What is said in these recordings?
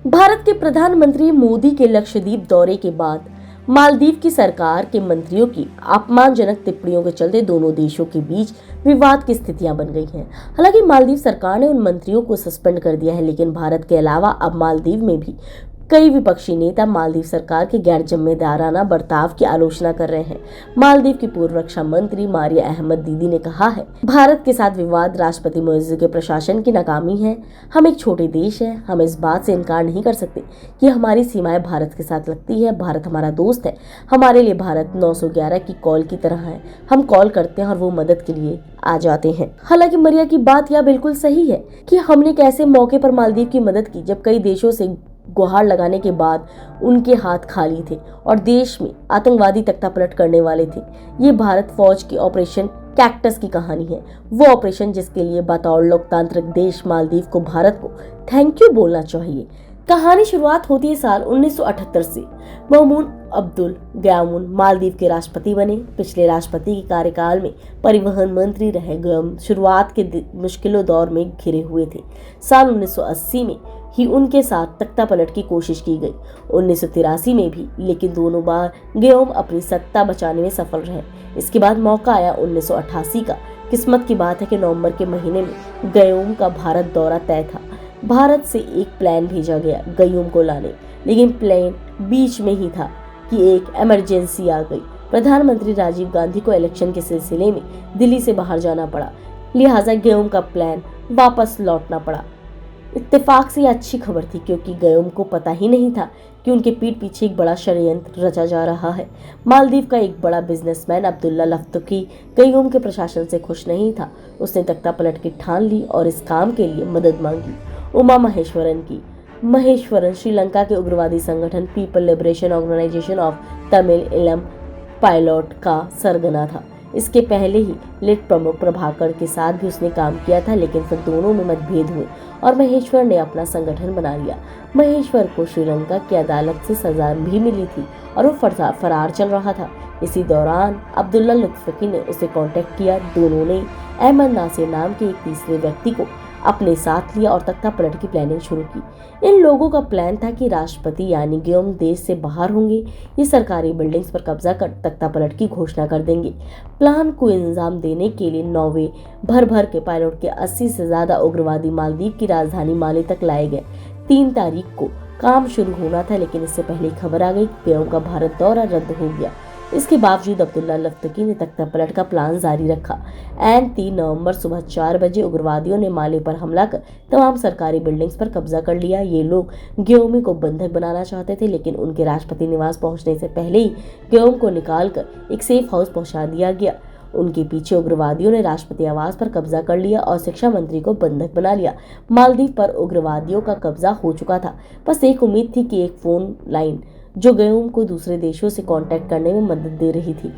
भारत के प्रधानमंत्री मोदी के लक्षद्वीप दौरे के बाद मालदीव की सरकार के मंत्रियों की अपमानजनक टिप्पणियों के चलते दोनों देशों के बीच विवाद की स्थितियां बन गई हैं। हालांकि मालदीव सरकार ने उन मंत्रियों को सस्पेंड कर दिया है, लेकिन भारत के अलावा अब मालदीव में भी कई विपक्षी नेता मालदीव सरकार के गैर जिम्मेदाराना बर्ताव की आलोचना कर रहे हैं। मालदीव की पूर्व रक्षा मंत्री मारिया अहमद दीदी ने कहा है, भारत के साथ विवाद राष्ट्रपति मोइज़ के प्रशासन की नाकामी है। हम एक छोटे देश हैं, हम इस बात से इनकार नहीं कर सकते कि हमारी सीमाएं भारत के साथ लगती है। भारत हमारा दोस्त है, हमारे लिए भारत 911 की कॉल की तरह है। हम कॉल करते हैं और वो मदद के लिए आ जाते हैं। हालांकि मारिया की बात यह बिल्कुल सही है कि हमने कैसे मौके पर मालदीव की मदद की जब कई देशों से गुहार लगाने के बाद उनके हाथ खाली थे और देश में आतंकवादी तख्तापलट करने वाले थे। ये भारत फौज की ऑपरेशन कैक्टस की कहानी है, वो ऑपरेशन जिसके लिए बतौर लोकतांत्रिक देश मालदीव को भारत को थैंक यू बोलना चाहिए। कहानी शुरुआत होती है साल 1978 से। मौमून अब्दुल गयामुन मालदीव के राष्ट्रपति बने। पिछले राष्ट्रपति के कार्यकाल में परिवहन मंत्री रहे गयामुन शुरुआत के मुश्किलों दौर में घिरे हुए थे। साल 1980 में ही उनके साथ तख्तापलट की कोशिश की गई, 1983 में भी, लेकिन दोनों बार गयामुन अपनी सत्ता बचाने में सफल रहे। इसके बाद मौका आया 1988 का। किस्मत की बात है कि नवंबर के महीने में गयामुन का भारत दौरा तय था। भारत से एक प्लेन भेजा गया गयामुन को लाने, लेकिन प्लेन बीच में ही था कि एक इमरजेंसी आ गई। प्रधानमंत्री राजीव गांधी को इलेक्शन के सिलसिले में दिल्ली से बाहर जाना पड़ा, लिहाजा गयामुन का प्लान वापस लौटना पड़ा। इत्तेफाक से यह अच्छी खबर थी, क्योंकि गयामुन को पता ही नहीं था कि उनके पीठ पीछे एक बड़ा षड्यंत्र रचा जा रहा है। मालदीव का एक बड़ा बिजनेसमैन अब्दुल्ला लफ्तुकी गयामुन के प्रशासन से खुश नहीं था। उसने तख्तापलट की ठान ली और इस काम के लिए मदद मांगी उमा महेश्वरन श्रीलंका के उग्रवादी संगठन people liberation organisation of Tamil Eelam pilot का सरगना था। इसके पहले ही लिट प्रमुख प्रभाकर के साथ भी उसने काम किया था, लेकिन फिर दोनों में मतभेद हुए और महेश्वर ने अपना संगठन बना लिया। महेश्वर को श्रीलंका की अदालत से सजा भी मिली थी और वो फरार चल रहा था। इसी दौरान अब्दुल्ला लुत्फकी ने उसे कांटेक्ट किया। दोनों ने अहमद नासिर नाम के एक तीसरे व्यक्ति को अपने साथ लिया और तख्तापलट की प्लानिंग शुरू की। इन लोगों का प्लान था कि राष्ट्रपति यानी गयामुन देश से बाहर होंगे, ये सरकारी बिल्डिंग्स पर कब्जा कर तख्तापलट की घोषणा कर देंगे। प्लान को अंजाम देने के लिए नौवे भर के पायलट के 80 से ज्यादा उग्रवादी मालदीव की राजधानी माले तक लाए गए। 3 तारीख को काम शुरू होना था, लेकिन इससे पहले खबर आ गई कि गयामुन का भारत दौरा रद्द हो गया। इसके बावजूद अब्दुल्ला लफ्तुकी ने तख्तापलट का प्लान जारी रखा। 3 नवंबर सुबह 4 बजे उग्रवादियों ने माले पर हमला कर तमाम सरकारी बिल्डिंग्स पर कब्जा कर लिया। ये लोग गयामुन को बंधक बनाना चाहते थे, लेकिन उनके राष्ट्रपति निवास पहुंचने से पहले ही गयामुन को निकालकर एक सेफ हाउस पहुंचा दिया गया। उनके पीछे उग्रवादियों ने राष्ट्रपति आवास पर कब्जा कर लिया और शिक्षा मंत्री को बंधक बना लिया। मालदीव पर उग्रवादियों का कब्जा हो चुका था। बस एक उम्मीद थी कि एक फोन लाइन जो गयामुन को दूसरे देशों से कांटेक्ट करने में मदद दे रही थी।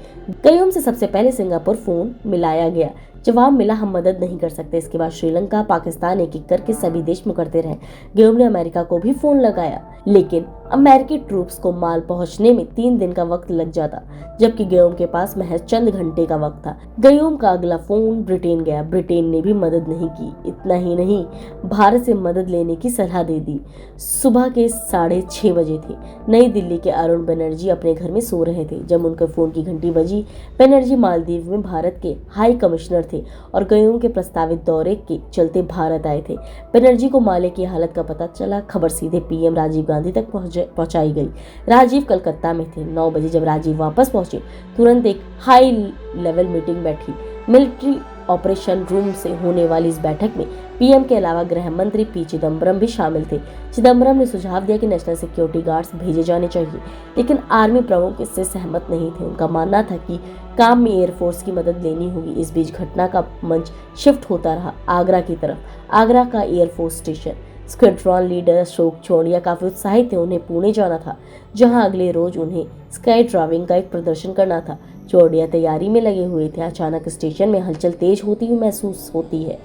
गयामुन से सबसे पहले सिंगापुर फोन मिलाया गया। जवाब मिला, हम मदद नहीं कर सकते। इसके बाद श्रीलंका, पाकिस्तान एक एक करके सभी देश मुकरते रहे। गयामुन ने अमेरिका को भी फोन लगाया, लेकिन अमेरिकी ट्रूप्स को माल पहुंचने में 3 दिन का वक्त लग जाता, जबकि गयामुन के पास महज चंद घंटे का वक्त था। गयामुन का अगला फोन ब्रिटेन गया। ब्रिटेन ने भी मदद नहीं की। इतना ही नहीं, भारत से मदद लेने की सलाह दे दी। सुबह के 6:30 बजे थे। नई दिल्ली के अरुण बनर्जी अपने घर में सो रहे थे जब उनके फोन की घंटी बजी। बनर्जी मालदीव में भारत के हाई कमिश्नर थे और गयामुन के प्रस्तावित दौरे के चलते भारत आए थे। बनर्जी को माले की हालत का पता चला। खबर सीधे पीएम राजीव गांधी तक पहुंचाई गई। राजीव कलकत्ता में थे। 9 बजे जब राजीव वापस पहुंचे, तुरंत एक हाई लेवल मीटिंग बैठी। मिलिट्री ऑपरेशन रूम से होने वाली इस बैठक में पीएम के अलावा गृह मंत्री पी चिदम्बरम भी शामिल थे। चिदम्बरम ने सुझाव दिया कि नेशनल सिक्योरिटी गार्ड्स भेजे जाने चाहिए, लेकिन आर्मी प्रमुख इससे सहमत नहीं थे। उनका मानना था कि काम में एयरफोर्स की मदद लेनी होगी। इस बीच घटना का मंच शिफ्ट होता रहा आगरा की तरफ। आगरा का air force station. Squadron leader Ashok Chowdiah काफी उत्साहित थे। उन्हें पुणे जाना था, जहां अगले रोज उन्हें स्काई ड्राइविंग का एक प्रदर्शन करना था। चौड़िया तैयारी में लगे हुए थे। अचानक स्टेशन में हलचल तेज होती हुई महसूस होती है।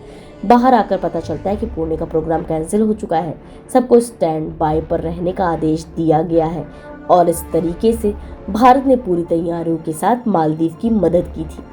बाहर आकर पता चलता है कि पुणे का प्रोग्राम कैंसिल हो चुका है। सबको स्टैंड बाय पर रहने का आदेश दिया गया है और इस तरीके से भारत ने पूरी तैयारियों के साथ मालदीव की मदद की थी।